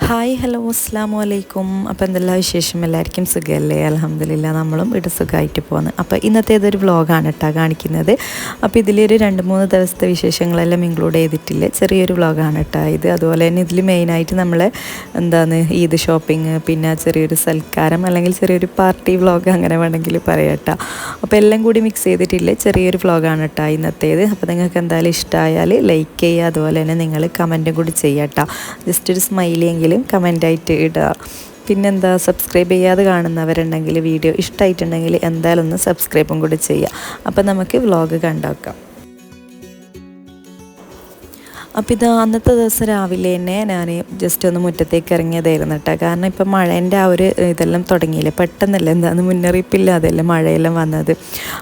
Hi hello അസ്സലാമു അലൈക്കും. അപ്പോൾ എന്തെല്ലാം വിശേഷം? എല്ലാവർക്കും സുഖമല്ലേ? അൽഹംദുലില്ലാ നമ്മളും ഇവിടെ സുഖമായിട്ട് പോകുന്നു. അപ്പോൾ ഇന്നത്തേതൊരു വ്ളോഗാണ് കേട്ടോ കാണിക്കുന്നത്. അപ്പോൾ ഇതിലൊരു 2-3 ദിവസത്തെ വിശേഷങ്ങളെല്ലാം ഇൻക്ലൂഡ് ചെയ്തിട്ടില്ല, ചെറിയൊരു വ്ളോഗാണ് കേട്ടോ ഇത്. അതുപോലെ തന്നെ ഇതിൽ മെയിനായിട്ട് നമ്മൾ ഈദ് ഷോപ്പിംഗ്, പിന്നെ ചെറിയൊരു സൽക്കാരം അല്ലെങ്കിൽ ചെറിയൊരു പാർട്ടി വ്ളോഗ് അങ്ങനെ വേണമെങ്കിൽ പറയാം കേട്ടോ. അപ്പോൾ എല്ലാം കൂടി മിക്സ് ചെയ്തിട്ടില്ല, ചെറിയൊരു വ്ളോഗാണ് കേട്ടോ ഇന്നത്തേത്. അപ്പോൾ നിങ്ങൾക്ക് എന്തായാലും ഇഷ്ടമായാൽ ലൈക്ക് ചെയ്യുക, അതുപോലെ തന്നെ നിങ്ങൾ കമൻറ്റും കൂടി ചെയ്യാം കേട്ടോ. ജസ്റ്റ് ഒരു സ്മൈലിയെങ്കിലും കമൻ്റായിട്ട് ഇടുക. പിന്നെന്താ, സബ്സ്ക്രൈബ് ചെയ്യാതെ കാണുന്നവരുണ്ടെങ്കിൽ വീഡിയോ ഇഷ്ടമായിട്ടുണ്ടെങ്കിൽ എന്തായാലും ഒന്ന് സബ്സ്ക്രൈബും കൂടി ചെയ്യുക. അപ്പോൾ നമുക്ക് വ്ളോഗ് കണ്ടുവെക്കാം. അപ്പോൾ ഇത് അന്നത്തെ ദിവസം രാവിലെ തന്നെ ഞാൻ ജസ്റ്റ് ഒന്ന് മുറ്റത്തേക്ക് ഇറങ്ങിയതായിരുന്നു കേട്ടോ. കാരണം ഇപ്പം മഴേൻ്റെ ആ ഒരു ഇതെല്ലാം തുടങ്ങിയില്ലേ, പെട്ടെന്നല്ല എന്താണെന്ന് മുന്നറിയിപ്പില്ലാതെയല്ലേ മഴയെല്ലാം വന്നത്.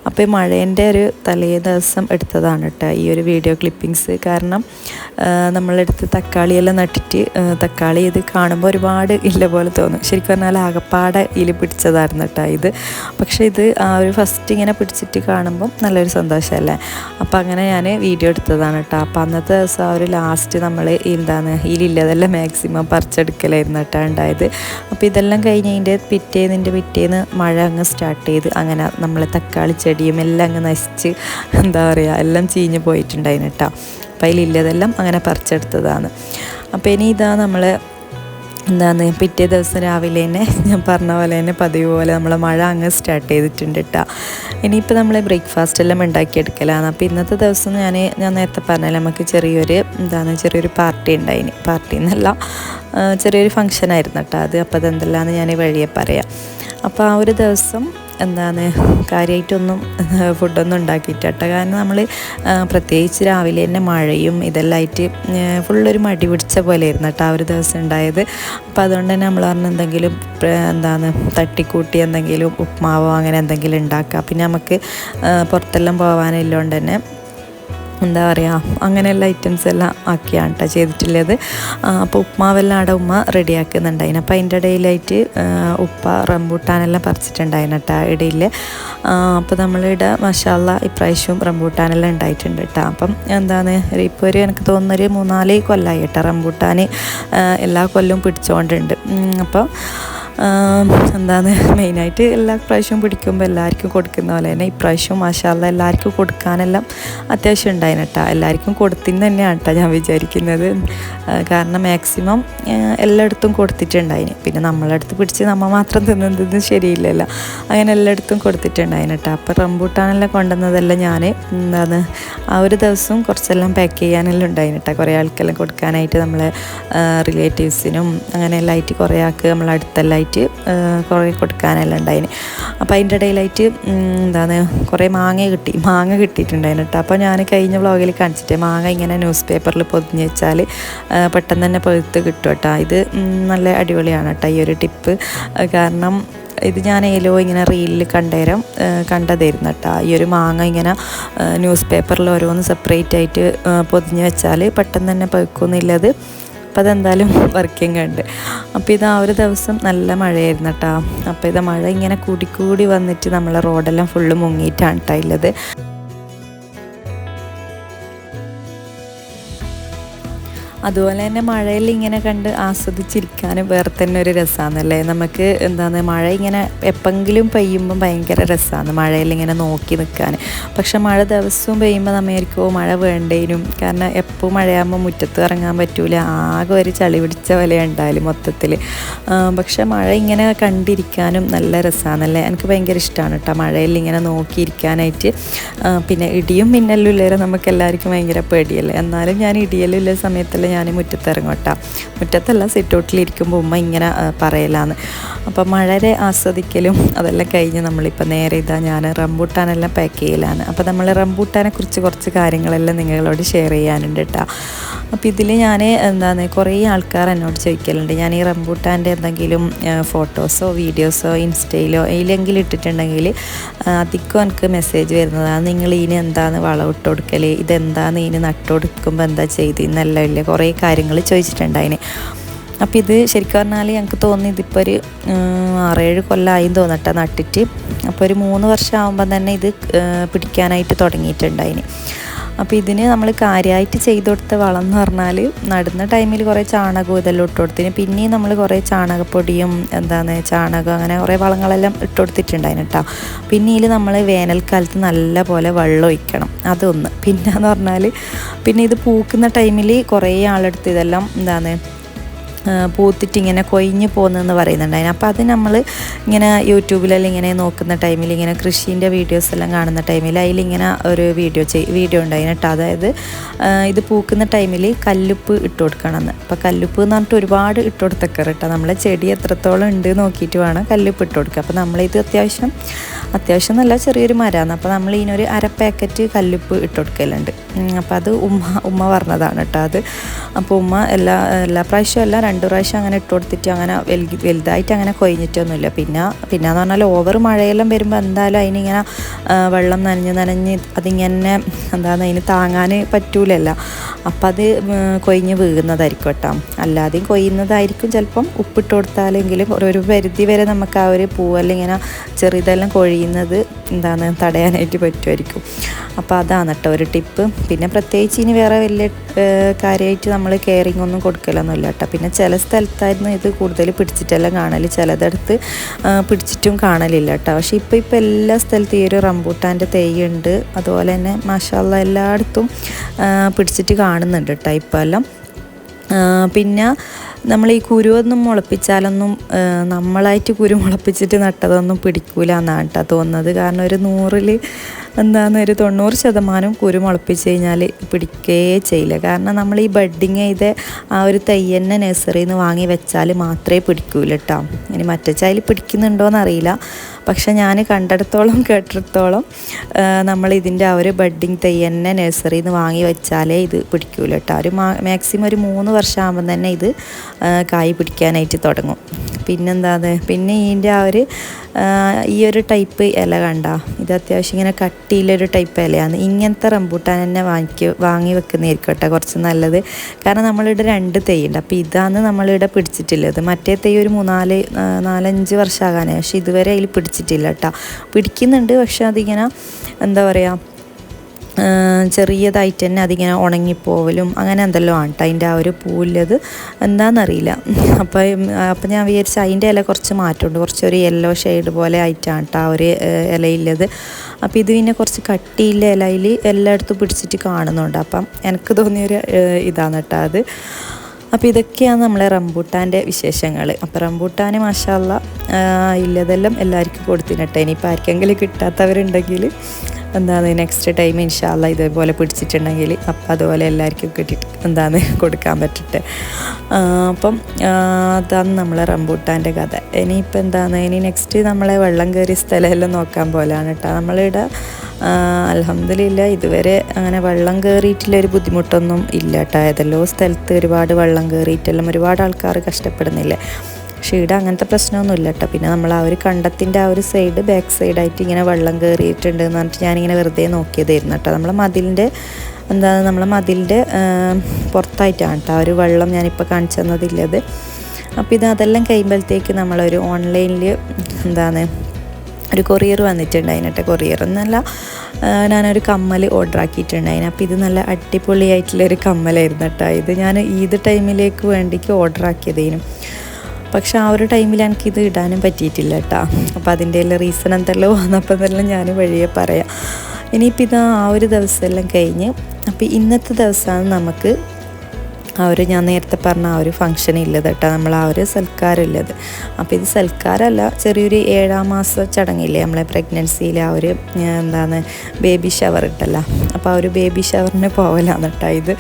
അപ്പോൾ ഈ മഴേൻ്റെ ഒരു തലേ ദിവസം എടുത്തതാണ് കേട്ടോ ഈ ഒരു വീഡിയോ ക്ലിപ്പിങ്സ്. കാരണം നമ്മളെടുത്ത് തക്കാളിയെല്ലാം നട്ടിട്ട് തക്കാളി ഇത് കാണുമ്പോൾ ഒരുപാട് ഇല്ല പോലെ തോന്നും. ശരിക്കും പറഞ്ഞാൽ ആകപ്പാടെ ഇതിൽ പിടിച്ചതായിരുന്നു കേട്ടോ ഇത്. പക്ഷേ ഇത് ആ ഒരു ഫസ്റ്റ് ഇങ്ങനെ പിടിച്ചിട്ട് കാണുമ്പം നല്ലൊരു സന്തോഷമല്ലേ. അപ്പോൾ അങ്ങനെ ഞാൻ വീഡിയോ എടുത്തതാണ് കേട്ടോ. അപ്പോൾ അന്നത്തെ ദിവസം ആ ഒരു ലാസ്റ്റ് നമ്മൾ ഇതിലില്ലതെല്ലാം മാക്സിമം പറിച്ചെടുക്കലായിരുന്നു കേട്ടോ ഉണ്ടായത്. അപ്പോൾ ഇതെല്ലാം കഴിഞ്ഞതിൻ്റെ പിറ്റേന്ന് മഴ അങ്ങ് സ്റ്റാർട്ട് ചെയ്ത് അങ്ങനെ നമ്മളെ തക്കാളി ചെടിയും എല്ലാം അങ്ങ് നശിച്ച് എല്ലാം ചീഞ്ഞ് പോയിട്ടുണ്ടായിരുന്നു കേട്ടോ. അപ്പോൾ അതിലില്ലതെല്ലാം അങ്ങനെ പറിച്ചെടുത്തതാണ്. അപ്പോൾ ഇനി ഇതാ നമ്മൾ പിറ്റേ ദിവസം രാവിലെ തന്നെ ഞാൻ പറഞ്ഞ പോലെ തന്നെ പതിവ് പോലെ നമ്മൾ മഴ അങ്ങ് സ്റ്റാർട്ട് ചെയ്തിട്ടുണ്ട് കേട്ടോ. ഇനിയിപ്പോൾ നമ്മൾ ബ്രേക്ക്ഫാസ്റ്റ് എല്ലാം ഉണ്ടാക്കിയെടുക്കലാണ്. അപ്പോൾ ഇന്നത്തെ ദിവസം ഞാൻ നേരത്തെ പറഞ്ഞാൽ നമുക്ക് ചെറിയൊരു പാർട്ടി ഉണ്ടായിന്. പാർട്ടി എന്നല്ല, ചെറിയൊരു ഫങ്ഷനായിരുന്നു കേട്ടോ അത്. അപ്പോൾ അതെന്തെല്ലാമെന്ന് ഞാൻ വഴിയെ പറയാം. അപ്പോൾ ആ ഒരു ദിവസം കാര്യമായിട്ടൊന്നും ഫുഡൊന്നും ഉണ്ടാക്കിയിട്ട് കേട്ടോ. കാരണം നമ്മൾ പ്രത്യേകിച്ച് രാവിലെ തന്നെ മഴയും ഇതെല്ലാം ആയിട്ട് ഫുള്ളൊരു മടി പിടിച്ച പോലെ ആയിരുന്നു കേട്ടോ ആ ഒരു ദിവസം ഉണ്ടായത്. അപ്പോൾ അതുകൊണ്ട് തന്നെ നമ്മൾ എന്തെങ്കിലും തട്ടിക്കൂട്ടി എന്തെങ്കിലും ഉപ്മാവോ അങ്ങനെ എന്തെങ്കിലും ഉണ്ടാക്കുക. പിന്നെ നമുക്ക് പുറത്തെല്ലാം പോകാനില്ലോണ്ട് തന്നെ അങ്ങനെയുള്ള ഐറ്റംസ് എല്ലാം ആക്കിയാണ് കേട്ടോ ചെയ്തിട്ടുള്ളത്. അപ്പോൾ ഉപ്മാവെല്ലാം അവിടെ ഉമ്മ റെഡിയാക്കുന്നുണ്ടായിന്. അപ്പോൾ അതിൻ്റെ ഇടയിലായിട്ട് ഉപ്പ റംബൂട്ടാനെല്ലാം പറിച്ചിട്ടുണ്ടായിന് കേട്ടോ ഇടയിൽ. അപ്പോൾ നമ്മളിവിടെ മാഷാഅല്ലാ ഇപ്രാവശ്യവും റംബൂട്ടാനെല്ലാം ഉണ്ടായിട്ടുണ്ട് കേട്ടോ. അപ്പം ഇപ്പോൾ എനിക്ക് തോന്നുന്നൊരു 3-4 കൊല്ലമായി കേട്ടോ റംബൂട്ടാൻ എല്ലാ കൊല്ലവും പിടിച്ചുകൊണ്ടുണ്ട്. അപ്പോൾ മെയിനായിട്ട് എല്ലാ പ്രാവശ്യവും പിടിക്കുമ്പോൾ എല്ലാവർക്കും കൊടുക്കുന്ന പോലെ തന്നെ ഇപ്രാവശ്യവും മാഷാഅല്ലാ എല്ലാവർക്കും കൊടുക്കാനെല്ലാം അത്യാവശ്യം ഉണ്ടായിന് കേട്ടോ. എല്ലാവർക്കും കൊടുത്തിന്ന് തന്നെയാണ് കേട്ടോ ഞാൻ വിചാരിക്കുന്നത്. കാരണം മാക്സിമം എല്ലായിടത്തും കൊടുത്തിട്ടുണ്ടായിന്. പിന്നെ നമ്മളടുത്ത് പിടിച്ച് നമ്മൾ മാത്രം തിന്നുന്നത് ശരിയില്ലല്ലോ. അങ്ങനെ എല്ലായിടത്തും കൊടുത്തിട്ടുണ്ടായിന് കേട്ടോ. അപ്പോൾ റംബൂട്ടാനെല്ലാം കൊണ്ടുവന്നതെല്ലാം ഞാൻ ആ ഒരു ദിവസം കുറച്ചെല്ലാം പാക്ക് ചെയ്യാനെല്ലാം ഉണ്ടായിന് കേട്ടോ. കുറേ ആൾക്കെല്ലാം കൊടുക്കാനായിട്ട് നമ്മളെ റിലേറ്റീവ്സിനും അങ്ങനെയെല്ലാം ആയിട്ട് കുറേ ആൾക്ക് നമ്മളടുത്തെല്ലാം കുറേ കൊടുക്കാനെല്ലാം ഉണ്ടായിന്. അപ്പോൾ അതിൻ്റെ ഇടയിലായിട്ട് കുറേ മാങ്ങ കിട്ടിയിട്ടുണ്ടായിന് കേട്ടോ. അപ്പോൾ ഞാൻ കഴിഞ്ഞ വ്ളോഗിൽ കാണിച്ചിട്ട് മാങ്ങ ഇങ്ങനെ ന്യൂസ് പേപ്പറിൽ പൊതിഞ്ഞ് വെച്ചാൽ പെട്ടെന്ന് തന്നെ പഴുത്ത് കിട്ടും കേട്ടോ. ഇത് നല്ല അടിപൊളിയാണ് കേട്ടോ ഈ ഒരു ടിപ്പ്. കാരണം ഇത് ഞാൻ ഇങ്ങനെ റീലിൽ കണ്ടതായിരുന്നു കേട്ടോ. ഈ ഒരു മാങ്ങ ഇങ്ങനെ ന്യൂസ് പേപ്പറിൽ ഓരോന്ന് സെപ്പറേറ്റ് ആയിട്ട് പൊതിഞ്ഞ് വെച്ചാൽ പെട്ടെന്ന് തന്നെ പഴുക്കുന്നില്ലത്. അപ്പോൾ അതെന്തായാലും വർക്കിംഗ് ഉണ്ട്. അപ്പോൾ ഇത് ആ ഒരു ദിവസം നല്ല മഴയായിരുന്നു കേട്ടോ. അപ്പോൾ ഇത് മഴ ഇങ്ങനെ കൂടി വന്നിട്ട് നമ്മളെ റോഡെല്ലാം ഫുള്ള് മുങ്ങിയിട്ടാണ് കേട്ടോ ഉള്ളത്. അതുപോലെ തന്നെ മഴയിൽ ഇങ്ങനെ കണ്ട് ആസ്വദിച്ചിരിക്കാനും വേറെ തന്നെ ഒരു രസമാണല്ലേ. നമുക്ക് മഴ ഇങ്ങനെ എപ്പെങ്കിലും പെയ്യുമ്പം ഭയങ്കര രസമാണ് മഴയിൽ ഇങ്ങനെ നോക്കി നിൽക്കാൻ. പക്ഷെ മഴ ദിവസവും പെയ്യുമ്പോൾ നമ്മായിരിക്കും മഴ വേണ്ടേനും. കാരണം എപ്പോൾ മഴയാകുമ്പോൾ മുറ്റത്ത് ഇറങ്ങാൻ പറ്റൂല, ആകെ ഒരു ചളി പിടിച്ച പോലെ ഉണ്ടായാലും മൊത്തത്തിൽ. പക്ഷെ മഴ ഇങ്ങനെ കണ്ടിരിക്കാനും നല്ല രസമാണല്ലേ. എനിക്ക് ഭയങ്കര ഇഷ്ടമാണ് കേട്ടോ മഴയിൽ ഇങ്ങനെ നോക്കിയിരിക്കാനായിട്ട്. പിന്നെ ഇടിയും മിന്നലും ഇല്ലേറെ നമുക്ക് എല്ലാവർക്കും ഭയങ്കര പേടിയല്ലേ. എന്നാലും ഞാൻ ഇടിയെല്ലാം ഉള്ള സമയത്തെല്ലാം ഞാൻ മുറ്റത്തിറങ്ങും കേട്ടോ. മുറ്റത്തല്ല, സിറ്റൗട്ടിലിരിക്കുമ്പോൾ ഉമ്മ ഇങ്ങനെ പറയലാന്ന്. അപ്പോൾ മഴയെ ആസ്വദിക്കലും അതെല്ലാം കഴിഞ്ഞ് നമ്മളിപ്പോൾ നേരെ ഞാൻ റംബൂട്ടാനെല്ലാം പാക്ക് ചെയ്യലാണ്. അപ്പോൾ നമ്മൾ റംബൂട്ടാനെ കുറിച്ച് കുറച്ച് കാര്യങ്ങളെല്ലാം നിങ്ങളോട് ഷെയർ ചെയ്യാനുണ്ട് കേട്ടോ. അപ്പോൾ ഇതിൽ ഞാൻ കുറേ ആൾക്കാർ എന്നോട് ചോദിക്കലുണ്ട്, ഞാൻ ഈ റംബൂട്ടാൻ്റെ എന്തെങ്കിലും ഫോട്ടോസോ വീഡിയോസോ ഇൻസ്റ്റയിലോ ഇതിലെങ്കിലും ഇട്ടിട്ടുണ്ടെങ്കിൽ അധികം എനിക്ക് മെസ്സേജ് വരുന്നതാണ്, നിങ്ങൾ ഇതിന് എന്താണ് വളമിട്ട് കൊടുക്കൽ, ഇതെന്താണ് ഇതിന് നട്ടുകൊടുക്കുമ്പോൾ എന്താ ചെയ്തെന്നല്ല ഇല്ല കുറേ കാര്യങ്ങൾ ചോദിച്ചിട്ടുണ്ടായിന്. അപ്പോൾ ഇത് ശരിക്കും പറഞ്ഞാൽ ഞങ്ങൾക്ക് തോന്നി ഇതിപ്പോൾ ഒരു 6-7 കൊല്ലമായി തോന്നട്ടെ നട്ടിട്ട്. അപ്പോൾ ഒരു 3 വർഷം ആകുമ്പോൾ തന്നെ ഇത് പിടിക്കാനായിട്ട് തുടങ്ങിയിട്ടുണ്ടായിന്. അപ്പോൾ ഇതിന് നമ്മൾ കാര്യമായിട്ട് ചെയ്ത് കൊടുത്ത വളം എന്ന് പറഞ്ഞാൽ നടുന്ന ടൈമിൽ കുറേ ചാണകവും ഇതെല്ലാം ഇട്ട് കൊടുത്തിന്. പിന്നെയും നമ്മൾ കുറേ ചാണകപ്പൊടിയും ചാണകം അങ്ങനെ കുറേ വളങ്ങളെല്ലാം ഇട്ട് കൊടുത്തിട്ടുണ്ടായിന് കേട്ടോ. പിന്നീട് നമ്മൾ വേനൽക്കാലത്ത് നല്ല പോലെ വെള്ളം ഒഴിക്കണം, അതൊന്ന്. പിന്നെയെന്ന് പറഞ്ഞാൽ പിന്നെ ഇത് പൂക്കുന്ന ടൈമിൽ കുറേ ആളെടുത്ത് ഇതെല്ലാം പൂത്തിട്ട് ഇങ്ങനെ കൊഴിഞ്ഞ് പോകുന്നതെന്ന് പറയുന്നുണ്ടായിരുന്നു. അപ്പോൾ അത് നമ്മൾ ഇങ്ങനെ യൂട്യൂബിലെല്ലാം ഇങ്ങനെ നോക്കുന്ന ടൈമിൽ ഇങ്ങനെ കൃഷീൻ്റെ വീഡിയോസ് എല്ലാം കാണുന്ന ടൈമിൽ അതിലിങ്ങനെ ഒരു വീഡിയോ ഉണ്ടായിരുന്നു കേട്ടോ. അതായത് ഇത് പൂക്കുന്ന ടൈമിൽ കല്ലുപ്പ് ഇട്ട് കൊടുക്കണമെന്ന്. അപ്പോൾ കല്ലുപ്പ് എന്ന് പറഞ്ഞിട്ട് ഒരുപാട് ഇട്ട് കൊടുത്തേക്കാറ് കേട്ടോ. നമ്മളെ ചെടി എത്രത്തോളം ഉണ്ട് നോക്കിയിട്ട് വേണം കല്ലുപ്പ് ഇട്ട് കൊടുക്കുക. അപ്പോൾ നമ്മളിത് അത്യാവശ്യം നല്ല ചെറിയൊരു മരമാണ്. അപ്പോൾ നമ്മൾ ഇതിനൊരു അര പാക്കറ്റ് കല്ലുപ്പ് ഇട്ട് കൊടുക്കലുണ്ട്. അപ്പോൾ അത് ഉമ്മ പറഞ്ഞതാണ് കേട്ടോ അത്. അപ്പോൾ ഉമ്മ എല്ലാ പ്രാവശ്യവും അല്ല 2 പ്രാവശ്യം അങ്ങനെ ഇട്ട് കൊടുത്തിട്ട് അങ്ങനെ വലുതായിട്ട് അങ്ങനെ കൊഴിഞ്ഞിട്ടൊന്നുമില്ല. പിന്നെന്ന് പറഞ്ഞാൽ ഓവർ മഴയെല്ലാം വരുമ്പോൾ എന്തായാലും അതിനിങ്ങനെ വെള്ളം നനഞ്ഞ് അതിങ്ങനെ അതിന് താങ്ങാൻ പറ്റൂലല്ല. അപ്പം അത് കൊഴിഞ്ഞ് വീഴുന്നതായിരിക്കും കേട്ടോ. അല്ലാതെയും കൊയ്യുന്നതായിരിക്കും ചിലപ്പം ഉപ്പിട്ട് കൊടുത്താലെങ്കിലും ഒരു പരിധി വരെ നമുക്ക് ആ ഒരു പൂവെല്ലാം ഇങ്ങനെ ചെറുതെല്ലാം കൊഴിയുന്നത് തടയാനായിട്ട് പറ്റുമായിരിക്കും. അപ്പോൾ അതാണ് കേട്ടോ ഒരു ടിപ്പ്. പിന്നെ പ്രത്യേകിച്ച് ഇനി വേറെ വലിയ കാര്യമായിട്ട് നമ്മൾ കെയറിങ് ഒന്നും കൊടുക്കലൊന്നുമില്ല കേട്ടോ. പിന്നെ ചില സ്ഥലത്തായിരുന്നു ഇത് കൂടുതൽ പിടിച്ചിട്ടെല്ലാം കാണൽ, ചിലതടുത്ത് പിടിച്ചിട്ടും കാണലില്ല കേട്ടോ. പക്ഷേ ഇപ്പോൾ എല്ലാ സ്ഥലത്തും ഈ ഒരു റംബൂട്ടാൻ്റെ തൈയുണ്ട്. അതുപോലെ തന്നെ മാഷാഅല്ലാഹ് എല്ലായിടത്തും പിടിച്ചിട്ട് കാണുന്നുണ്ട് കേട്ടോ ഇപ്പോൾ എല്ലാം. പിന്നെ നമ്മൾ ഈ കുരുവൊന്നും മുളപ്പിച്ചാലൊന്നും നമ്മളായിട്ട് കുരു മുളപ്പിച്ചിട്ട് നട്ടതൊന്നും പിടിക്കൂല എന്നാണ് കേട്ടോ തോന്നുന്നത്. കാരണം ഒരു 100-ൽ ഒരു 90% കുരു മുളപ്പിച്ച് കഴിഞ്ഞാൽ പിടിക്കേ ചെയ്യില്ല. കാരണം നമ്മൾ ഈ ബഡ്ഡിങ് ചെയ്ത് ആ ഒരു തൈ തന്നെ നഴ്സറിയിൽ നിന്ന് വാങ്ങി വെച്ചാൽ മാത്രമേ പിടിക്കൂല കേട്ടോ. ഇനി മറ്റേ ചായൽ പിടിക്കുന്നുണ്ടോയെന്നറിയില്ല. പക്ഷെ ഞാൻ കണ്ടിടത്തോളം കേട്ടിടത്തോളം നമ്മൾ ഇതിൻ്റെ ആ ഒരു ബഡ്ഡിങ് തൈ തന്നെ നഴ്സറിയിൽ നിന്ന് വാങ്ങി വെച്ചാലേ ഇത് പിടിക്കൂല കേട്ടോ. ഒരു മാക്സിമം ഒരു 3 വർഷം ആകുമ്പോൾ തന്നെ ഇത് കായ് പിടിക്കാനായിട്ട് തുടങ്ങും. പിന്നെ ഇതിൻ്റെ ആ ഒരു ഈ ഒരു ടൈപ്പ് ഇല കണ്ട, ഇത് അത്യാവശ്യം ഇങ്ങനെ കട്ടിയിലൊരു ടൈപ്പ് ഇലയാണ്. ഇങ്ങനത്തെ റംബൂട്ടാൻ തന്നെ വാങ്ങി വെക്കുന്നതായിരിക്കും കേട്ടോ കുറച്ച് നല്ലത്. കാരണം നമ്മളിവിടെ 2 തൈ ഉണ്ട്. അപ്പോൾ ഇതാണ് നമ്മളിവിടെ പിടിച്ചിട്ടുള്ളത്. മറ്റേ തൈ ഒരു 4-5 വർഷമാകാനായി, പക്ഷെ ഇതുവരെ അതിൽ പിടിച്ചിട്ടില്ല കേട്ടോ. പിടിക്കുന്നുണ്ട്, പക്ഷെ അതിങ്ങനെ ചെറിയതായിട്ട് തന്നെ അതിങ്ങനെ ഉണങ്ങിപ്പോവലും അങ്ങനെ എന്തെല്ലോ ആണ് കേട്ടോ അതിൻ്റെ ആ ഒരു പൂവിലത് എന്താണെന്നറിയില്ല. അപ്പം ഞാൻ വിചാരിച്ചു അതിൻ്റെ ഇല കുറച്ച് മാറ്റമുണ്ട്, കുറച്ചൊരു യെല്ലോ ഷെയ്ഡ് പോലെ ആയിട്ടാണ് കേട്ടോ ആ ഒരു ഇലയില്ലത്. അപ്പോൾ ഇത് പിന്നെ കുറച്ച് കട്ടിയില്ല ഇലയിൽ എല്ലായിടത്തും പിടിച്ചിട്ട് കാണുന്നുണ്ട്. അപ്പം എനിക്ക് തോന്നിയൊരു ഇതാണ് കേട്ടോ അത്. അപ്പോൾ ഇതൊക്കെയാണ് നമ്മളെ റംബൂട്ടാൻ്റെ വിശേഷങ്ങൾ. അപ്പോൾ റംബൂട്ടാൻ മാഷാഅല്ലാഹ് ഇല്ലതെല്ലാം എല്ലാവർക്കും കൊടുത്തിട്ട് ഇനിയിപ്പോൾ ആർക്കെങ്കിലും കിട്ടാത്തവരുണ്ടെങ്കിൽ നെക്സ്റ്റ് ടൈം ഇൻഷാഅല്ലാഹ് ഇതേപോലെ പിടിച്ചിട്ടുണ്ടെങ്കിൽ അപ്പം അതുപോലെ എല്ലാവർക്കും കിട്ടിയിട്ട് കൊടുക്കാൻ പറ്റട്ടെ. അപ്പം അതാണ് നമ്മളെ റംബൂട്ടാൻ്റെ കഥ. ഇനിയിപ്പോൾ ഇനി നെക്സ്റ്റ് നമ്മളെ വെള്ളം കയറിയ സ്ഥലമെല്ലാം നോക്കാൻ പോലെയാണ് കേട്ടോ. നമ്മളിവിടെ അൽഹംദുലില്ലാ ഇതുവരെ അങ്ങനെ വെള്ളം കയറിയിട്ടുള്ളൊരു ബുദ്ധിമുട്ടൊന്നും ഇല്ല കേട്ടോ. ഏതെല്ലോ സ്ഥലത്ത് ഒരുപാട് വെള്ളം കയറിയിട്ടെല്ലാം ഒരുപാട് ആൾക്കാർ കഷ്ടപ്പെടുന്നില്ലേ. പക്ഷേ ഇവിടെ അങ്ങനത്തെ പ്രശ്നമൊന്നുമില്ല കേട്ടോ. പിന്നെ നമ്മൾ ആ ഒരു കണ്ടത്തിൻ്റെ ആ ഒരു ബാക്ക് സൈഡായിട്ട് ഇങ്ങനെ വെള്ളം കയറിയിട്ടുണ്ട് എന്ന് പറഞ്ഞിട്ട് ഞാനിങ്ങനെ വെറുതെ നോക്കിയതായിരുന്നു കേട്ടോ. നമ്മളെ മതിലിൻ്റെ പുറത്തായിട്ടാണ് കേട്ടോ ആ ഒരു വെള്ളം ഞാനിപ്പോൾ കാണിച്ചു തന്നതില്ലത്. അപ്പോൾ അതെല്ലാം കഴിയുമ്പോഴത്തേക്ക് നമ്മളൊരു ഓൺലൈനിൽ ഒരു കൊറിയർ വന്നിട്ടുണ്ടായിന് കേട്ടോ. കൊറിയർ എന്നല്ല, ഞാനൊരു കമ്മൽ ഓർഡർ ആക്കിയിട്ടുണ്ടായിന്. അപ്പോൾ ഇത് നല്ല അടിപൊളിയായിട്ടുള്ളൊരു കമ്മലായിരുന്നു കേട്ടോ. ഇത് ഞാൻ ഈദ് ടൈമിലേക്ക് വേണ്ടിക്ക് ഓർഡർ ആക്കിയതേനും. പക്ഷെ ആ ഒരു ടൈമിൽ എനിക്കിത് ഇടാനും പറ്റിയിട്ടില്ല കേട്ടോ. അപ്പോൾ അതിൻ്റെ എല്ലാം റീസൺ എന്തെല്ലാം വന്നപ്പോൾ അതെല്ലാം ഞാൻ വഴിയെ പറയാം. ഇനിയിപ്പോൾ ആ ഒരു ദിവസമെല്ലാം കഴിഞ്ഞ് അപ്പോൾ ഇന്നത്തെ ദിവസമാണ് നമുക്ക് ഞാൻ നേരത്തെ പറഞ്ഞ ആ ഒരു ഫംഗ്ഷൻ ഇല്ലത് കേട്ടോ. നമ്മൾ ആ ഒരു സൽക്കാരമില്ലത്. അപ്പോൾ ഇത് സൽക്കാരമല്ല, ചെറിയൊരു 7-ാം മാസ ചടങ്ങില്ലേ നമ്മളെ പ്രഗ്നൻസിയിൽ ആ ഒരു ബേബി ഷവർ ഇട്ടല്ല. അപ്പോൾ ആ ഒരു ബേബി ഷവറിന് പോകലാണ് കേട്ടോ ഇത്.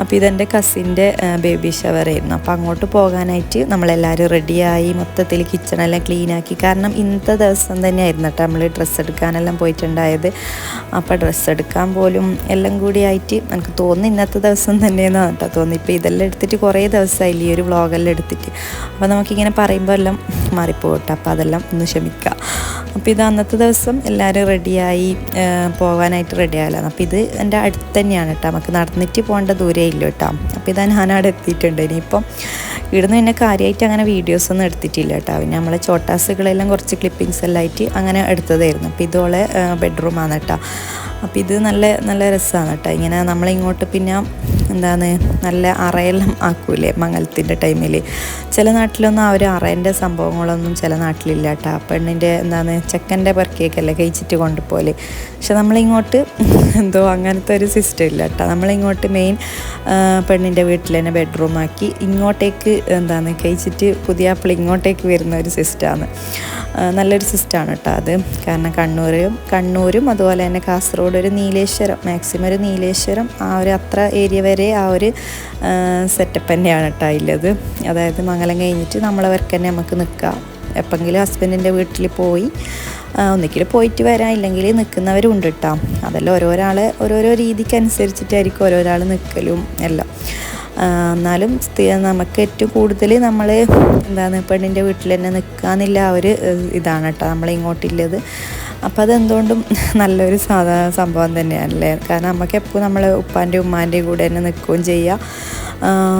അപ്പോൾ ഇതെൻ്റെ കസിൻ്റെ ബേബി ഷവറായിരുന്നു. അപ്പോൾ അങ്ങോട്ട് പോകാനായിട്ട് നമ്മളെല്ലാവരും റെഡിയായി മൊത്തത്തിൽ കിച്ചണെല്ലാം ക്ലീനാക്കി. കാരണം ഇന്നത്തെ ദിവസം തന്നെയായിരുന്നു കേട്ടോ നമ്മൾ ഡ്രസ്സ് എടുക്കാനെല്ലാം പോയിട്ടുണ്ടായത്. അപ്പോൾ ഡ്രസ്സ് എടുക്കാൻ പോലും എല്ലാം കൂടി ആയിട്ട് എനിക്ക് തോന്നുന്നു ഇന്നത്തെ ദിവസം തന്നെയെന്നാണ് കേട്ടോ തോന്നി. ഇപ്പോൾ ഇതെല്ലാം എടുത്തിട്ട് കുറേ ദിവസമായില്ലേ ഈ ഒരു വ്ളോഗെല്ലാം എടുത്തിട്ട്. അപ്പോൾ നമുക്കിങ്ങനെ പറയുമ്പോൾ എല്ലാം മാറിപ്പോകട്ടെ. അപ്പോൾ അതെല്ലാം ഒന്ന് ക്ഷമിക്കുക. അപ്പോൾ ഇത് അന്നത്തെ ദിവസം എല്ലാവരും റെഡിയായി പോകാനായിട്ട് റെഡിയായാലാണ്. അപ്പോൾ ഇത് എൻ്റെ അടുത്ത് തന്നെയാണ് കേട്ടോ, നമുക്ക് നടന്നിട്ട് പോകേണ്ട ദൂരേ ഇല്ല കേട്ടോ. അപ്പോൾ ഇതാ ഞാനവിടെ എത്തിയിട്ടുണ്ട്. ഇനിയിപ്പം ഇവിടുന്ന് പിന്നെ കാര്യമായിട്ട് അങ്ങനെ വീഡിയോസൊന്നും എടുത്തിട്ടില്ല കേട്ടോ. പിന്നെ നമ്മളെ ചോട്ടാസുകളെല്ലാം കുറച്ച് ക്ലിപ്പിങ്സ് എല്ലാം ആയിട്ട് അങ്ങനെ എടുത്തതായിരുന്നു. അപ്പോൾ ഇതോളെ ബെഡ്റൂമാണ് കേട്ടോ. അപ്പോൾ ഇത് നല്ല നല്ല രസമാണ് കേട്ടോ. ഇങ്ങനെ നമ്മളിങ്ങോട്ട് പിന്നെ എന്താണ് നല്ല അറയെല്ലാം ആക്കൂലേ മംഗലത്തിൻ്റെ ടൈമിൽ. ചില നാട്ടിലൊന്നും ആ ഒരു അറേൻ്റെ സംഭവങ്ങളൊന്നും ചില നാട്ടിലില്ല കേട്ടോ. പെണ്ണിൻ്റെ എന്താണ് ചെക്കൻ്റെ പെർക്കേക്കല്ലേ കഴിച്ചിട്ട് കൊണ്ടുപോലെ. പക്ഷെ നമ്മളിങ്ങോട്ട് എന്തോ അങ്ങനത്തെ ഒരു സിസ്റ്റം ഇല്ല കേട്ടോ. നമ്മളിങ്ങോട്ട് മെയിൻ പെണ്ണിൻ്റെ വീട്ടിൽ തന്നെ ബെഡ്റൂമാക്കി ഇങ്ങോട്ടേക്ക് എന്താണ് കഴിച്ചിട്ട് പുതിയ ആപ്പിൾ ഇങ്ങോട്ടേക്ക് വരുന്ന ഒരു സിസ്റ്റമാണ്. നല്ലൊരു സിസ്റ്റമാണ് കേട്ടോ അത്. കാരണം കണ്ണൂരും അതുപോലെ തന്നെ കാസർഗോഡ് ഒരു നീലേശ്വരം, മാക്സിമം ഒരു നീലേശ്വരം ആ ഒരു അത്ര ഏരിയ വരെ ആ ഒരു സെറ്റപ്പ് തന്നെയാണ് കേട്ടോ ഉള്ളത്. അതായത് മംഗലം കഴിഞ്ഞിട്ട് നമ്മളവർക്ക് തന്നെ നമുക്ക് നിൽക്കാം. എപ്പോഴെങ്കിലും ഹസ്ബൻഡിൻ്റെ വീട്ടിൽ പോയി ഒന്നിക്കിൽ പോയിട്ട് വരാം, ഇല്ലെങ്കിൽ നിൽക്കുന്നവരുണ്ട് കേട്ടോ. അതെല്ലാം ഓരോരോ രീതിക്കനുസരിച്ചിട്ടായിരിക്കും ഓരോരാൾ നിൽക്കലും എല്ലാം. എന്നാലും നമുക്ക് ഏറ്റവും കൂടുതൽ നമ്മൾ എന്താണ് പെണ്ണിൻ്റെ വീട്ടിൽ തന്നെ നിൽക്കാന്നില്ല ആ ഒരു ഇതാണ് കേട്ടോ നമ്മളിങ്ങോട്ടുള്ളത്. അപ്പോൾ അതെന്തുകൊണ്ടും നല്ലൊരു സംഭവം തന്നെയാണല്ലേ. കാരണം നമുക്ക് എപ്പോഴും നമ്മൾ ഉപ്പാൻ്റെ ഉമ്മാൻ്റെ കൂടെ തന്നെ നിൽക്കുകയും ചെയ്യാം.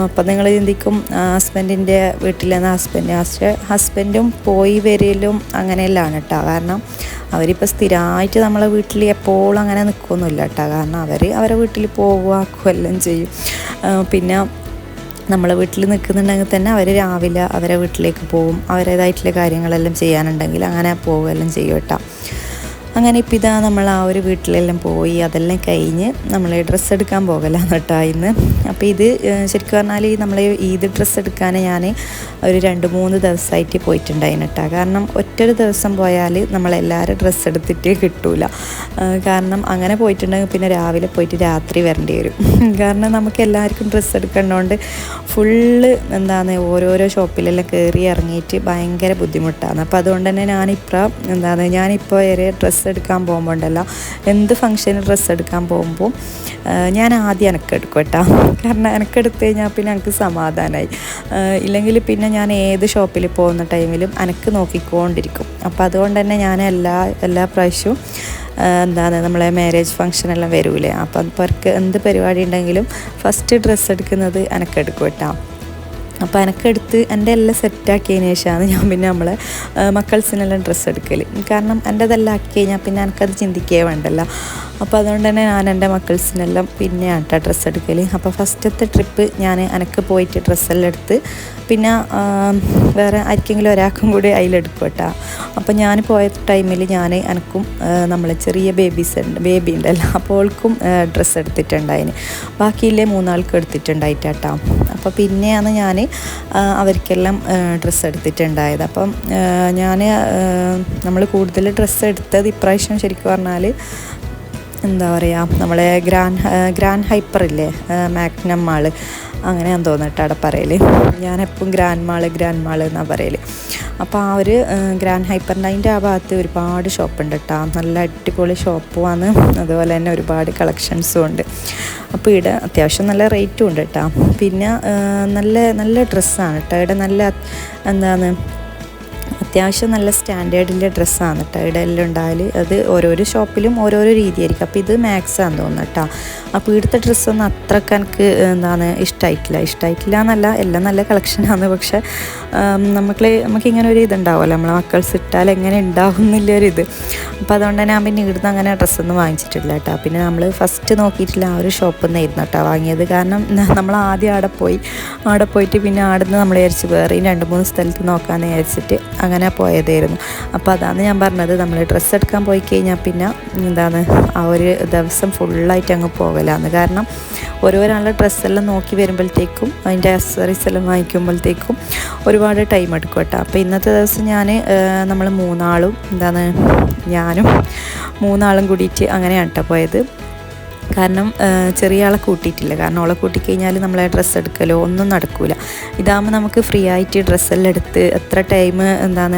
അപ്പം നിങ്ങൾ ചിന്തിക്കും ഹസ്ബൻഡിൻ്റെ വീട്ടിൽ നിന്ന് ഹസ്ബൻഡും പോയി വരലും അങ്ങനെയെല്ലാം കേട്ടോ. കാരണം അവരിപ്പോൾ സ്ഥിരമായിട്ട് നമ്മളെ വീട്ടിൽ എപ്പോഴും അങ്ങനെ നിൽക്കുകയൊന്നുമില്ല കേട്ടോ. കാരണം അവരെ വീട്ടിൽ പോവുക ആക്കുകയെല്ലാം ചെയ്യും. പിന്നെ നമ്മളെ വീട്ടിൽ നിൽക്കുന്നുണ്ടെങ്കിൽ തന്നെ അവർ രാവിലെ അവരെ വീട്ടിലേക്ക് പോവും. അവരുടേതായിട്ടുള്ള കാര്യങ്ങളെല്ലാം ചെയ്യാനുണ്ടെങ്കിൽ അങ്ങനെ പോവുകയെല്ലാം ചെയ്യും കേട്ടോ. അങ്ങനെ ഇപ്പം ഇതാ നമ്മൾ ആ ഒരു വീട്ടിലെല്ലാം പോയി അതെല്ലാം കഴിഞ്ഞ് നമ്മൾ ഡ്രസ്സ് എടുക്കാൻ പോകലാണ് കേട്ടോ ഇന്ന്. അപ്പോൾ ഇത് ശരിക്കും പറഞ്ഞാൽ നമ്മൾ ഈദ് ഡ്രസ്സ് എടുക്കാൻ ഞാൻ ഒരു 2-3 ദിവസമായിട്ട് പോയിട്ടുണ്ടായിരുന്നു കേട്ടോ. കാരണം ഒറ്റൊരു ദിവസം പോയാൽ നമ്മളെല്ലാവരും ഡ്രസ്സ് എടുത്തിട്ട് കിട്ടൂല. കാരണം അങ്ങനെ പോയിട്ടുണ്ടെങ്കിൽ പിന്നെ രാവിലെ പോയിട്ട് രാത്രി വരേണ്ടി വരും. കാരണം നമുക്ക് എല്ലാവർക്കും ഡ്രസ്സ് എടുക്കേണ്ടതുകൊണ്ട് ഫുള്ള് എന്താണ് ഓരോരോ ഷോപ്പിലെല്ലാം കയറി ഇറങ്ങിയിട്ട് ഭയങ്കര ബുദ്ധിമുട്ടാണ്. അപ്പോൾ അതുകൊണ്ട് തന്നെ ഞാനിപ്പോൾ വരെ ഡ്രസ്സ് എടുക്കാൻ പോകുമ്പോൾ ഉണ്ടല്ലോ, എന്ത് ഫംഗ്ഷന് ഡ്രസ്സ് എടുക്കാൻ പോകുമ്പോൾ ഞാൻ ആദ്യം എനക്കെടുക്കും കേട്ടോ. കാരണം എനക്കെടുത്ത് കഴിഞ്ഞാൽ പിന്നെ എനിക്ക് സമാധാനമായി. ഇല്ലെങ്കിൽ പിന്നെ ഞാൻ ഏത് ഷോപ്പിൽ പോകുന്ന ടൈമിലും എനക്ക് നോക്കിക്കൊണ്ടിരിക്കും. അപ്പോൾ അതുകൊണ്ട് തന്നെ ഞാൻ എല്ലാ പ്രാവശ്യവും നമ്മളെ മാരേജ് ഫംഗ്ഷനെല്ലാം വരൂലേ, അപ്പം അവർക്ക് എന്ത് പരിപാടി ഉണ്ടെങ്കിലും ഫസ്റ്റ് ഡ്രസ്സ് എടുക്കുന്നത് എനക്കെടുക്കും കേട്ടോ. അപ്പോൾ എനക്കെടുത്ത് എൻ്റെ എല്ലാം സെറ്റാക്കിയതിന് ശേഷമാണ് ഞാൻ പിന്നെ നമ്മളെ മക്കൾസിനെല്ലാം ഡ്രസ്സ് എടുക്കൽ. കാരണം എൻ്റെതെല്ലാം ആക്കി കഴിഞ്ഞാൽ പിന്നെ എനിക്കത് ചിന്തിക്കേ വേണ്ടല്ലോ. അപ്പോൾ അതുകൊണ്ട് തന്നെ ഞാൻ എൻ്റെ മക്കൾസിനെല്ലാം പിന്നെയാണ് കേട്ടോ ഡ്രസ്സ് എടുക്കൽ. അപ്പോൾ ഫസ്റ്റത്തെ ട്രിപ്പ് എനിക്ക് പോയിട്ട് ഡ്രസ്സെല്ലാം എടുത്ത് പിന്നെ വേറെ ആർക്കെങ്കിലും ഒരാൾക്കും കൂടി അതിലെടുക്കും കേട്ടോ. അപ്പോൾ ഞാൻ പോയ ടൈമിൽ എനിക്കും നമ്മൾ ചെറിയ ബേബി ഉണ്ടല്ലോ, അപ്പോൾ അവൾക്കും ഡ്രസ്സ് എടുത്തിട്ടുണ്ടായിന്. ബാക്കിയില്ലേ 3 ആൾക്ക് എടുത്തിട്ടുണ്ടായിട്ടാട്ടോ. അപ്പോൾ പിന്നെയാണ് ഞാൻ അവർക്കെല്ലാം ഡ്രസ്സ് എടുത്തിട്ടുണ്ടായത്. അപ്പം നമ്മൾ കൂടുതൽ ഡ്രസ്സ് എടുത്തത് ഇപ്രാവശ്യം ശരിക്കും പറഞ്ഞാൽ എന്താ പറയുക, നമ്മളെ ഗ്രാൻഡ് ഹൈപ്പർ ഇല്ലേ, മാഗ്നം മാള് അങ്ങനെയാന്ന് തോന്നിട്ട് അവിടെ പറയൽ. ഞാനെപ്പം ഗ്രാൻഡ് മാള് എന്നാണ് പറയൽ. അപ്പോൾ ആ ഒരു ഗ്രാൻഡ് ഹൈപ്പറിൻ്റെ അതിൻ്റെ ആ ഭാഗത്ത് ഒരുപാട് ഷോപ്പുണ്ട് കേട്ടോ. നല്ല അടിപൊളി ഷോപ്പുമാണ്, അതുപോലെ തന്നെ ഒരുപാട് കളക്ഷൻസും ഉണ്ട്. അപ്പോൾ ഇവിടെ അത്യാവശ്യം നല്ല റേറ്റും ഉണ്ട് കേട്ടോ. പിന്നെ നല്ല നല്ല ഡ്രസ്സാണ് കേട്ടോ ഇവിടെ. അത്യാവശ്യം നല്ല സ്റ്റാൻഡേർഡിൻ്റെ ഡ്രസ്സാണ് കേട്ടോ ഇവിടെ എല്ലാം ഉണ്ടായാൽ. അത് ഓരോരോ ഷോപ്പിലും ഓരോരോ രീതിയായിരിക്കും. അപ്പോൾ ഇത് മാക്സാന്ന് തോന്നുന്നു കേട്ടോ. അപ്പോൾ ഇവിടുത്തെ ഡ്രസ്സൊന്നും അത്രയ്ക്ക് എനിക്ക് ഇഷ്ടമായിട്ടില്ല എന്നല്ല, എല്ലാം നല്ല കളക്ഷനാണ്. പക്ഷേ നമുക്കിങ്ങനെ ഒരു ഇതുണ്ടാവുമല്ലോ, നമ്മളെ മക്കൾസ് ഇട്ടാൽ എങ്ങനെ ഉണ്ടാവും എന്നുള്ളൊരിത്. അപ്പോൾ അതുകൊണ്ട് തന്നെ ഞാൻ പിന്നെ ഇവിടുന്ന് അങ്ങനെ ഡ്രസ്സൊന്നും വാങ്ങിച്ചിട്ടില്ല കേട്ടോ. പിന്നെ നമ്മൾ ഫസ്റ്റ് നോക്കിയിട്ടില്ല ആ ഒരു ഷോപ്പിൽ നിന്നായിരുന്നു കേട്ടോ വാങ്ങിയത്. കാരണം നമ്മൾ ആദ്യം അവിടെ പോയിട്ട് പിന്നെ അവിടെ നിന്ന് നമ്മൾ വിചാരിച്ച് വേറെയും 2-3 സ്ഥലത്ത് നോക്കാമെന്ന് വിചാരിച്ചിട്ട് അങ്ങനെ പോയതായിരുന്നു. അപ്പോൾ അതാണ് ഞാൻ പറഞ്ഞത്, നമ്മൾ ഡ്രസ്സ് എടുക്കാൻ പോയി കഴിഞ്ഞാൽ പിന്നെ ആ ഒരു ദിവസം ഫുള്ളായിട്ട് അങ്ങ് പോകലാന്ന്. കാരണം ഓരോരാളുടെ ഡ്രസ്സെല്ലാം നോക്കി വരുമ്പോഴത്തേക്കും അതിൻ്റെ അക്സസറീസ് എല്ലാം വാങ്ങിക്കുമ്പോഴത്തേക്കും ഒരുപാട് ടൈം എടുക്കും കേട്ടോ. അപ്പോൾ ഇന്നത്തെ ദിവസം നമ്മൾ 3 ആളും ഞാനും 3 ആളും കൂടിയിട്ട് അങ്ങനെയാണ് കേട്ടോ പോയത്. കാരണം ചെറിയ ആളെ കൂട്ടിയിട്ടില്ല. കാരണം അവളെ കൂട്ടിക്കഴിഞ്ഞാൽ നമ്മളെ ഡ്രസ്സ് എടുക്കലോ ഒന്നും നടക്കില്ല. ഇതാകുമ്പോൾ നമുക്ക് ഫ്രീ ആയിട്ട് ഡ്രസ്സെല്ലാം എടുത്ത് എത്ര ടൈം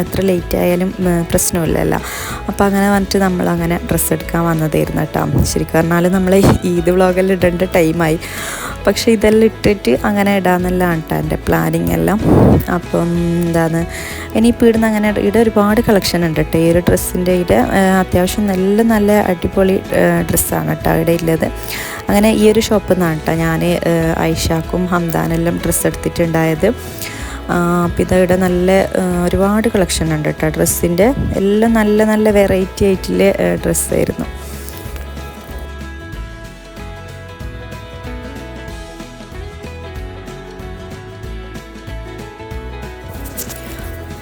എത്ര ലേറ്റ് ആയാലും പ്രശ്നമില്ലല്ലോ. അപ്പോൾ അങ്ങനെ വന്നിട്ട് നമ്മളങ്ങനെ ഡ്രസ്സ് എടുക്കാൻ വന്നതായിരുന്നു കേട്ടോ. ശരിക്കും പറഞ്ഞാൽ നമ്മൾ ഈദ് വ്ളോഗെല്ലാം ഇടേണ്ട ടൈമായി. പക്ഷേ ഇതെല്ലാം ഇട്ടിട്ട് അങ്ങനെ ഇടാമെന്നെല്ലാം കേട്ടോ എൻ്റെ പ്ലാനിങ് എല്ലാം. അപ്പം ഇനിയിപ്പോൾ ഇടുന്ന അങ്ങനെ ഇവിടെ ഒരുപാട് കളക്ഷൻ ഉണ്ട് കേട്ടോ. ഈ ഒരു ഡ്രസ്സിൻ്റെ അത്യാവശ്യം നല്ല നല്ല അടിപൊളി ഡ്രസ്സാണ് കേട്ടോ ഇവിടെ ഉള്ളത്. അങ്ങനെ ഈ ഒരു ഷോപ്പിൽ നിന്നാണ് കേട്ടോ ഞാൻ ഐഷാക്കും ഹംദാനെല്ലാം ഡ്രസ്സ് എടുത്തിട്ടുണ്ടായത്. അപ്പോൾ ഇതവിടെ നല്ല ഒരുപാട് കളക്ഷൻ ഉണ്ട് കേട്ടോ ഡ്രസ്സിൻ്റെ. എല്ലാം നല്ല നല്ല വെറൈറ്റി ആയിട്ടുള്ള ഡ്രസ്സായിരുന്നു.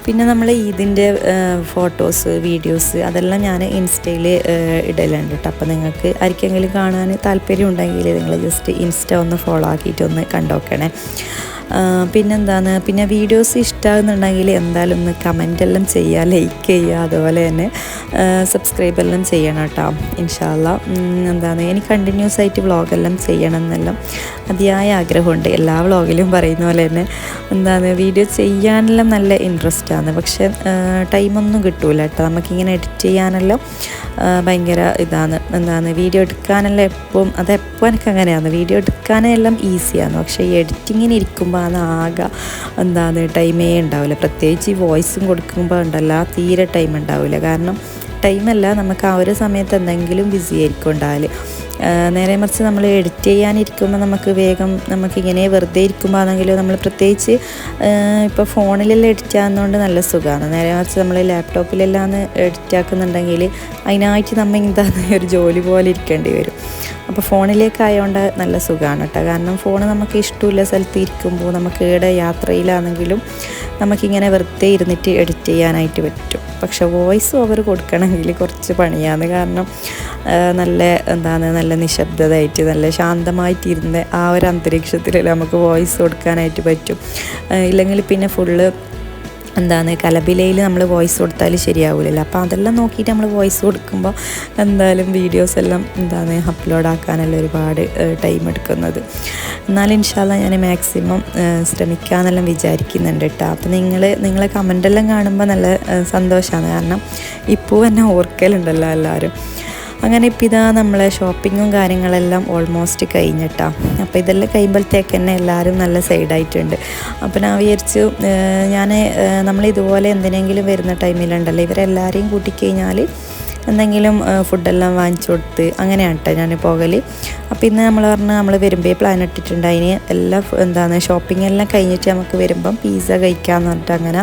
പിന്നെ നമ്മൾ ഇതിൻ്റെ ഫോട്ടോസ് വീഡിയോസ് അതെല്ലാം ഞാൻ ഇൻസ്റ്റയിൽ ഇടലുണ്ട് കേട്ടോ. അപ്പോൾ നിങ്ങൾക്ക് ആർക്കെങ്കിലും കാണാൻ താല്പര്യം ഉണ്ടെങ്കിൽ നിങ്ങൾ ജസ്റ്റ് ഇൻസ്റ്റ ഒന്ന് ഫോളോ ആക്കിയിട്ട് ഒന്ന് കണ്ടോക്കണേ. പിന്നെ വീഡിയോസ് ഇഷ്ടമാകുന്നുണ്ടെങ്കിൽ എന്തായാലും ഒന്ന് കമൻറ്റെല്ലാം ചെയ്യുക, ലൈക്ക് ചെയ്യുക, അതുപോലെ തന്നെ സബ്സ്ക്രൈബെല്ലാം ചെയ്യണം കേട്ടോ. ഇൻഷാ അല്ലാഹ് എനിക്ക് കണ്ടിന്യൂസ് ആയിട്ട് വ്ളോഗെല്ലാം ചെയ്യണം എന്നെല്ലാം അതിയായ ആഗ്രഹമുണ്ട്. എല്ലാ വ്ളോഗിലും പറയുന്ന പോലെ തന്നെ വീഡിയോ ചെയ്യാനെല്ലാം നല്ല ഇൻട്രസ്റ്റാണ്. പക്ഷേ ടൈമൊന്നും കിട്ടൂല കേട്ടോ. നമുക്കിങ്ങനെ എഡിറ്റ് ചെയ്യാനെല്ലാം ഭയങ്കര ഇതാണ്. വീഡിയോ എടുക്കാനെല്ലാം അതെപ്പോൾ എനിക്ക് അങ്ങനെയാണ്. വീഡിയോ എടുക്കാനെല്ലാം ഈസിയാണ്. പക്ഷേ ഈ എഡിറ്റിങ്ങിന് ഇരിക്കുമ്പോൾ ആകെ ടൈമേ ഉണ്ടാവില്ല. പ്രത്യേകിച്ച് ഈ വോയിസും കൊടുക്കുമ്പോൾ ഉണ്ടല്ലോ തീരെ ടൈം ഉണ്ടാവില്ല. കാരണം ടൈമല്ല, നമുക്ക് ആ ഒരു സമയത്ത് എന്തെങ്കിലും ബിസി ആയിരിക്കും ഉണ്ടാവില്ല. നേരെ മറിച്ച് നമ്മൾ എഡിറ്റ് ചെയ്യാനിരിക്കുമ്പോൾ നമുക്കിങ്ങനെ വെറുതെ ഇരിക്കുമ്പോൾ ആണെങ്കിലും നമ്മൾ പ്രത്യേകിച്ച് ഇപ്പോൾ ഫോണിലെല്ലാം എഡിറ്റ് ആകുന്നതുകൊണ്ട് നല്ല സുഖമാണ്. നേരെ മറിച്ച് നമ്മൾ ലാപ്ടോപ്പിലെല്ലാം എഡിറ്റ് ആക്കുന്നുണ്ടെങ്കിൽ അതിനായിട്ട് ഒരു ജോലി പോലെ ഇരിക്കേണ്ടി വരും. അപ്പോൾ ഫോണിലേക്കായതുകൊണ്ട് നല്ല സുഖമാണ് കേട്ടോ. കാരണം ഫോൺ നമുക്ക് ഇഷ്ടമില്ല സ്ഥലത്ത് ഇരിക്കുമ്പോൾ നമുക്ക് ഇവിടെ യാത്രയിലാണെങ്കിലും നമുക്കിങ്ങനെ വെറുതെ ഇരുന്നിട്ട് എഡിറ്റ് ചെയ്യാനായിട്ട് പറ്റും. പക്ഷെ വോയിസ് ഓവർ കൊടുക്കണമെങ്കിൽ കുറച്ച് പണിയാണ്. കാരണം നല്ല നിശബ്ദതയായിട്ട് നല്ല ശാന്തമായിട്ടിരുന്ന് ആ ഒരു അന്തരീക്ഷത്തിൽ നമുക്ക് വോയിസ് കൊടുക്കാനായിട്ട് പറ്റും. ഇല്ലെങ്കിൽ പിന്നെ ഫുള്ള് കലബിലയിൽ നമ്മൾ വോയിസ് കൊടുത്താൽ ശരിയാവില്ലല്ലോ. അപ്പോൾ അതെല്ലാം നോക്കിയിട്ട് നമ്മൾ വോയിസ് കൊടുക്കുമ്പോൾ എന്തായാലും വീഡിയോസ് എല്ലാം അപ്ലോഡ് ആക്കാനെല്ലാം ഒരുപാട് ടൈം എടുക്കുന്നത്. എന്നാലും ഇൻഷാ അല്ലാഹ് ഞാൻ മാക്സിമം ശ്രമിക്കാമെന്നെല്ലാം വിചാരിക്കുന്നുണ്ട് കേട്ടോ. അപ്പോൾ നിങ്ങളെ കമൻ്റെല്ലാം കാണുമ്പോൾ നല്ല സന്തോഷമാണ്. കാരണം ഇപ്പോൾ തന്നെ ഓർക്കലുണ്ടല്ലോ എല്ലാവരും. അങ്ങനെ ഇപ്പോൾ നമ്മളെ ഷോപ്പിങ്ങും കാര്യങ്ങളെല്ലാം ഓൾമോസ്റ്റ് കഴിഞ്ഞിട്ടാണ്. അപ്പോൾ ഇതെല്ലാം കഴിയുമ്പോഴത്തേക്ക് തന്നെ എല്ലാവരും നല്ല സൈഡായിട്ടുണ്ട്. അപ്പോൾ ഞാൻ വിചാരിച്ചു നമ്മളിതുപോലെ എന്തിനെങ്കിലും വരുന്ന ടൈമിലുണ്ടല്ലോ ഇവരെല്ലാവരെയും കൂട്ടിക്കഴിഞ്ഞാൽ എന്തെങ്കിലും ഫുഡെല്ലാം വാങ്ങിച്ചു കൊടുത്ത് അങ്ങനെയാണ് കേട്ടോ ഞാൻ പോകൽ. അപ്പോൾ ഇന്ന് നമ്മൾ വരുമ്പോൾ പ്ലാൻ ഇട്ടിട്ടുണ്ട്. അതിന് എല്ലാം ഷോപ്പിംഗ് എല്ലാം കഴിഞ്ഞിട്ട് നമുക്ക് വരുമ്പം പിസ്സ കഴിക്കാമെന്ന് പറഞ്ഞിട്ട് അങ്ങനെ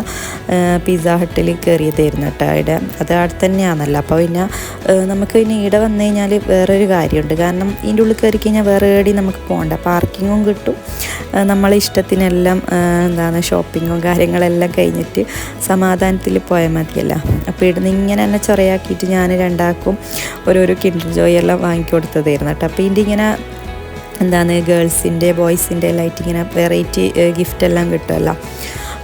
പിസ്സ ഹട്ടിൽ കയറിയതായിരുന്നു കേട്ടോ. അത് അവിടെ തന്നെയാണല്ലോ. അപ്പോൾ പിന്നെ നമുക്ക് ഇനി ഇവിടെ വന്നു കഴിഞ്ഞാൽ വേറൊരു കാര്യമുണ്ട്. കാരണം ഇതിൻ്റെ ഉള്ളിൽ കയറി കഴിഞ്ഞാൽ വേറെ എവിടെയും നമുക്ക് പോകണ്ട, പാർക്കിങ്ങും കിട്ടും. നമ്മളെ ഇഷ്ടത്തിനെല്ലാം ഷോപ്പിങ്ങും കാര്യങ്ങളെല്ലാം കഴിഞ്ഞിട്ട് സമാധാനത്തിൽ പോയാൽ മതിയല്ലോ. അപ്പോൾ ഇവിടുന്ന് ഇങ്ങനെ തന്നെ ചൊറയാക്കിയിട്ട് ഞാൻ രണ്ടാക്കും ഓരോരോ കിൻഡർ ജോയ് എല്ലാം വാങ്ങിക്കൊടുത്തതായിരുന്നു കേട്ടോ. അപ്പോൾ ഇതിൻ്റെ ഇങ്ങനെ ഗേൾസിൻ്റെ ബോയ്സിൻ്റെ എല്ലാം ആയിട്ട് ഇങ്ങനെ വെറൈറ്റി ഗിഫ്റ്റെല്ലാം കിട്ടുമല്ലോ.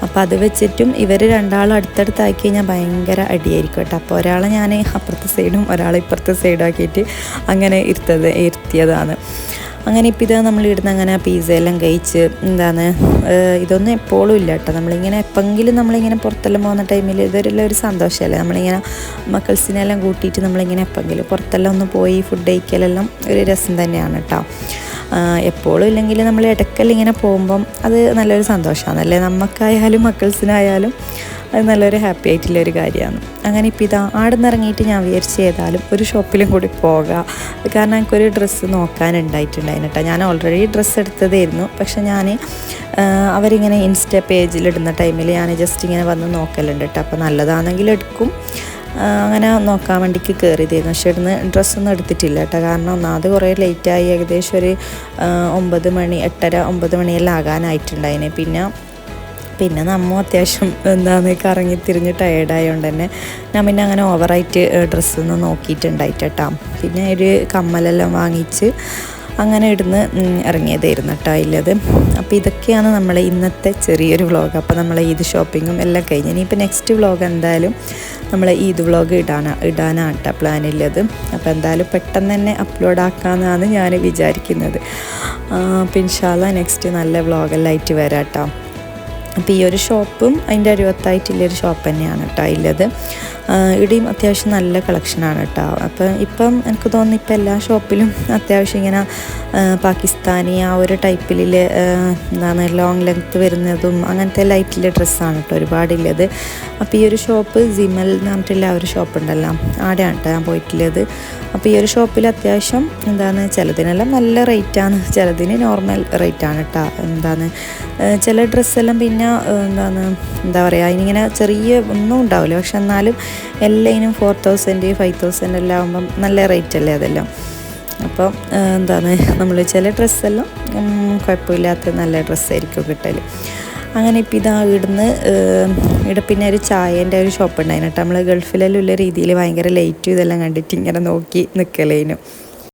അപ്പോൾ അത് വെച്ചിട്ടും ഇവർ രണ്ടാളും അടുത്തടുത്താക്കി കഴിഞ്ഞാൽ ഭയങ്കര അടിയായിരിക്കും കേട്ടോ. അപ്പോൾ ഒരാളെ ഞാൻ അപ്പുറത്തെ സൈഡും ഒരാളെ ഇപ്പുറത്തെ സൈഡും ആക്കിയിട്ട് അങ്ങനെ ഇരുത്തിയതാണ്. അങ്ങനെ ഇപ്പോൾ നമ്മൾ ഇവിടുന്ന് അങ്ങനെ പിസ്സയെല്ലാം കഴിച്ച് ഇതൊന്നും എപ്പോഴും ഇല്ല കേട്ടോ. നമ്മളിങ്ങനെ എപ്പോഴെങ്കിലും നമ്മളിങ്ങനെ പുറത്തെല്ലാം പോകുന്ന ടൈമിൽ ഇതൊരെല്ലാം ഒരു സന്തോഷമല്ലേ. നമ്മളിങ്ങനെ മക്കൾസിനെല്ലാം കൂട്ടിയിട്ട് നമ്മളിങ്ങനെ എപ്പോഴെങ്കിലും പുറത്തെല്ലാം ഒന്ന് പോയി ഫുഡ് കഴിക്കലെല്ലാം ഒരു രസം തന്നെയാണ് കേട്ടോ. എപ്പോഴും ഇല്ലെങ്കിൽ നമ്മൾ ഇടയ്ക്കെല്ലാം ഇങ്ങനെ പോകുമ്പം അത് നല്ലൊരു സന്തോഷമാണല്ലേ. നമുക്കായാലും മക്കൾസിനായാലും അത് നല്ലൊരു ഹാപ്പി ആയിട്ടുള്ളൊരു കാര്യമാണ്. അങ്ങനെ ഇപ്പോൾ ആടെ നിന്ന് ഇറങ്ങിയിട്ട് ഞാൻ വിചാരിച്ച് ഏതായാലും ഒരു ഷോപ്പിലും കൂടി പോകാം. കാരണം എനിക്കൊരു ഡ്രസ്സ് നോക്കാനുണ്ടായിട്ടുണ്ടായിരുന്നു കേട്ടോ. ഞാൻ ഓൾറെഡി ഡ്രസ്സ് എടുത്തതായിരുന്നു. പക്ഷെ ഞാൻ അവരിങ്ങനെ ഇൻസ്റ്റ പേജിലിടുന്ന ടൈമിൽ ഞാൻ ജസ്റ്റ് ഇങ്ങനെ വന്ന് നോക്കലുണ്ട് കേട്ടോ. അപ്പോൾ നല്ലതാണെങ്കിൽ എടുക്കും. അങ്ങനെ നോക്കാൻ വേണ്ടിക്ക് കയറിയതായിരുന്നു. പക്ഷെ ഇവിടുന്ന് ഡ്രസ്സൊന്നും എടുത്തിട്ടില്ല കേട്ടോ. കാരണം ഒന്നാമത് കുറേ ലേറ്റായി. ഏകദേശം ഒരു 9 മണി 8:30 9 മണിയെല്ലാം ആകാനായിട്ടുണ്ടായിന്. പിന്നെ നമ്മൾ അത്യാവശ്യം കറങ്ങി തിരിഞ്ഞ് ടയേർഡായതുകൊണ്ട് തന്നെ ഞാൻ പിന്നെ അങ്ങനെ ഓവറായിട്ട് ഡ്രസ്സൊന്നും നോക്കിയിട്ടുണ്ടായിട്ട് കേട്ടോ. പിന്നെ ഒരു കമ്മലെല്ലാം വാങ്ങിച്ച് അങ്ങനെ ഇടുന്ന് ഇറങ്ങിയതായിരുന്നു കേട്ടോ ഉള്ളത്. അപ്പോൾ ഇതൊക്കെയാണ് നമ്മൾ ഇന്നത്തെ ചെറിയൊരു വ്ളോഗ്. അപ്പോൾ നമ്മൾ ഈദ് ഷോപ്പിങ്ങും എല്ലാം കഴിഞ്ഞു. ഇനിയിപ്പോൾ നെക്സ്റ്റ് വ്ളോഗ് എന്തായാലും നമ്മൾ ഈദ് വ്ളോഗ് ഇടാനാണ് കേട്ടോ പ്ലാനുള്ളത്. അപ്പോൾ എന്തായാലും പെട്ടെന്ന് തന്നെ അപ്ലോഡ് ആക്കാമെന്നാണ് ഞാൻ വിചാരിക്കുന്നത്. അപ്പോൾ ഇൻഷാ അല്ലാഹ് നെക്സ്റ്റ് നല്ല വ്ളോഗെല്ലാം ആയിട്ട് വരാം കേട്ടോ. അപ്പോൾ ഈ ഒരു ഷോപ്പും അതിൻ്റെ അരുവത്തായിട്ടുള്ളൊരു ഷോപ്പ് തന്നെയാണ് കേട്ടോ ഉള്ളത്. ഇവിടെയും അത്യാവശ്യം നല്ല കളക്ഷനാണ് കേട്ടോ. ഇപ്പം എനിക്ക് തോന്നുന്നു ഇപ്പം എല്ലാ ഷോപ്പിലും അത്യാവശ്യം ഇങ്ങനെ പാകിസ്ഥാനി ആ ഒരു ടൈപ്പിൽ ലോങ് ലെങ്ത്ത് വരുന്നതും അങ്ങനത്തെ ലൈറ്റിലെ ഡ്രസ്സാണ് കേട്ടോ ഒരുപാടുള്ളത്. അപ്പോൾ ഈ ഒരു ഷോപ്പ് ജിമൽ എന്ന് പറഞ്ഞിട്ടുള്ള ആ ഒരു ഷോപ്പ് ഉണ്ടല്ലോ, ആടെയാണ് കേട്ടോ ഞാൻ പോയിട്ടുള്ളത്. അപ്പോൾ ഈ ഒരു ഷോപ്പിൽ അത്യാവശ്യം ചിലതിനെല്ലാം നല്ല റേറ്റാണ്, ചിലതിന് നോർമൽ റേറ്റാണ് കേട്ടോ. ചില ഡ്രസ്സെല്ലാം പിന്നെ എന്താ പറയുക, അതിനിങ്ങനെ ചെറിയ ഒന്നും ഉണ്ടാവില്ല. പക്ഷെ എന്നാലും എല്ലാത്തിനും 4000 5000 എല്ലാം ആകുമ്പം നല്ല റേറ്റ് അല്ലേ അതെല്ലാം. അപ്പം നമ്മൾ ചില ഡ്രസ്സെല്ലാം കുഴപ്പമില്ലാത്ത നല്ല ഡ്രസ്സായിരിക്കും കിട്ടൽ. അങ്ങനെ ഇപ്പം ഇതാ ഇവിടുന്ന് ഇവിടെ പിന്നെ ഒരു ചായേൻ്റെ ഒരു ഷോപ്പ് ഉണ്ടായിരുന്നു കേട്ടോ. നമ്മൾ ഗൾഫിലെല്ലാം ഉള്ള രീതിയിൽ ഭയങ്കര ലൈറ്റും ഇതെല്ലാം കണ്ടിട്ട് ഇങ്ങനെ നോക്കി നിൽക്കലേനു.